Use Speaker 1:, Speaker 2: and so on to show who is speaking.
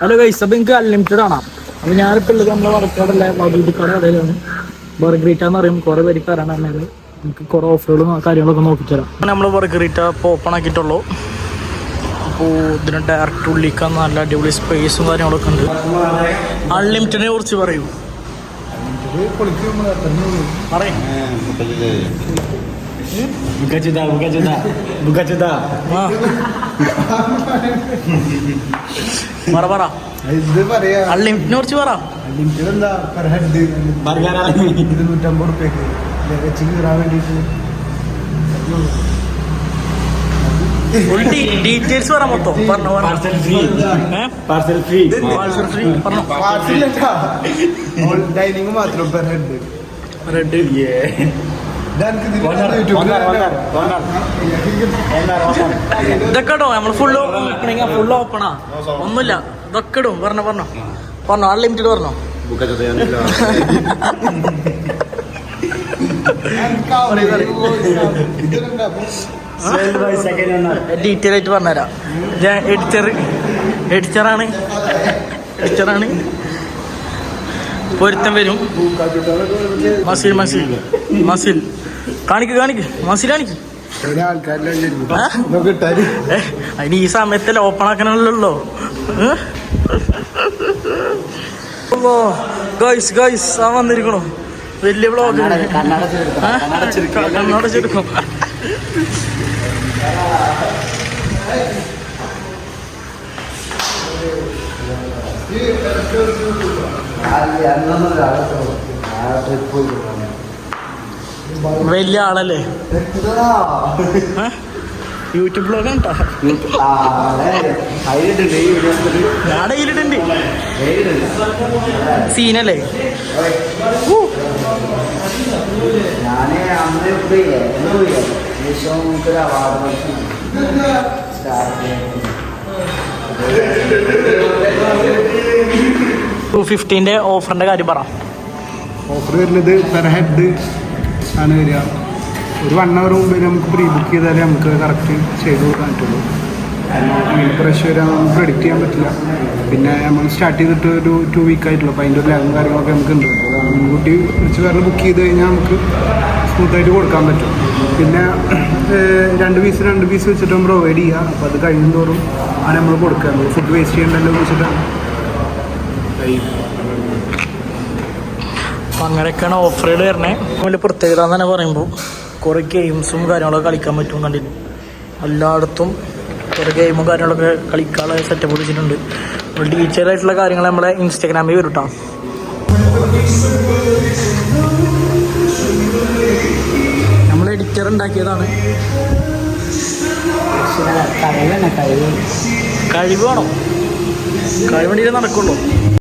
Speaker 1: Hello guys, അപ്പോൾ എനിക്ക് unlimited ആണ്. അപ്പോൾ ഞാനിപ്പോൾ ഉള്ളത് നമ്മളെ വടക്കാടല്ല വടൂരിക്കാട് കടയിലാണ്. ബർഗറീറ്റ എന്ന് പറയും. കുറേ പേര് തരാനാണ്. നമുക്ക് കുറേ ഓഫറുകളും കാര്യങ്ങളൊക്കെ നോക്കിത്തരാം. നമ്മൾ ബർഗറീറ്റ ഇപ്പോൾ ഓപ്പൺ ആക്കിയിട്ടുള്ളൂ. അപ്പോൾ ഇതിന് ഡയറക്റ്റ് ഉള്ളിക്കാൻ നല്ല അടിപൊളി സ്പേസും കാര്യങ്ങളൊക്കെ ഉണ്ട്. അൺലിമിറ്റഡിനെ കുറിച്ച് പറയൂ. അൺലിമിറ്റഡിനെ കുറിച്ച് പറ. ഡീറ്റെയിൽസ് പറ മൊത്തം.
Speaker 2: ഡൈനിങ് മാത്രം
Speaker 1: റെഡ് ഇതൊക്കെ ഇടോ. നമ്മള് ഫുള്ള് ഫുള്ള് ഓപ്പണാ, ഒന്നുമില്ല. ഇതൊക്കെ ഇടും. പറഞ്ഞോ അൺലിമിറ്റഡ് പറഞ്ഞോ. ഡീറ്റെയിൽ ആയിട്ട് പറഞ്ഞുതരാം. ഞാൻ എഡിറ്ററാണ്. പൊരുത്തം വരും. മസിൽ കാണിക്ക് അതിന് ഈ സമയത്തല്ലേ ഓപ്പൺ ആക്കാനല്ലോ. ഗൈസ് ആ വന്നിരിക്കണോ വലിയ ബ്ലോഗ്. കണ്ണടച്ചെടുക്കും. വലിയ ആളല്ലേ. യൂട്യൂബ് ബ്ലോഗ് കണ്ടാ ഞാൻ ഡെയിലിട്ടുണ്ട്. സീനല്ലേ. $250 ഓഫറിന്റെ കാര്യം പറ.
Speaker 2: ഓഫർ വരുന്നത് പെർ ഹെഡ് ആണ് വരിക. ഒരു 1 hour മുമ്പ് നമുക്ക് പ്രീ ബുക്ക് ചെയ്താലേ നമുക്ക് കറക്റ്റ് ചെയ്ത് കൊടുക്കാൻ പറ്റുള്ളൂ. കാരണം അങ്ങനത്തെ റഷ് വരാൻ നമുക്ക് പ്രെഡിക്റ്റ് ചെയ്യാൻ പറ്റില്ല. പിന്നെ നമ്മൾ സ്റ്റാർട്ട് ചെയ്തിട്ട് ഒരു 2 week ആയിട്ടുള്ളൂ. അപ്പോൾ അതിൻ്റെ ഒരു ലാഗും കാര്യങ്ങളൊക്കെ നമുക്ക് ഉണ്ട്. മുൻകൂട്ടി വിളിച്ച് വേറെ ബുക്ക് ചെയ്ത് കഴിഞ്ഞാൽ നമുക്ക് സ്മൂത്തായിട്ട് കൊടുക്കാൻ പറ്റും. പിന്നെ 2 പീസ് വെച്ചിട്ട് നമ്മൾ പ്രൊവൈഡ് ചെയ്യുക. അപ്പോൾ അത് കഴിയുന്നതോറും ആണ് നമ്മൾ കൊടുക്കുക. നമ്മൾ ഫുഡ് വേസ്റ്റ് ചെയ്യണ്ടല്ലോ വെച്ചിട്ടാണ്.
Speaker 1: അങ്ങനെയൊക്കെയാണ് ഓഫറുകൾ വരണേ. വലിയ പ്രത്യേകത എന്ന് തന്നെ പറയുമ്പോൾ കുറേ ഗെയിംസും കാര്യങ്ങളൊക്കെ കളിക്കാൻ പറ്റും. കണ്ടില്ല, എല്ലായിടത്തും കുറേ ഗെയിമും കാര്യങ്ങളൊക്കെ കളിക്കാനുള്ള സെറ്റപ്പ് വെച്ചിട്ടുണ്ട്. ഡീറ്റെയിൽ ആയിട്ടുള്ള കാര്യങ്ങൾ നമ്മളെ ഇൻസ്റ്റാഗ്രാമിൽ വരും കേട്ടോ. നമ്മൾ എഡിറ്റർ ഉണ്ടാക്കിയതാണ്. കഴിവ് വേണം. കഴിവുണ്ടെങ്കിൽ നടക്കുള്ളൂ.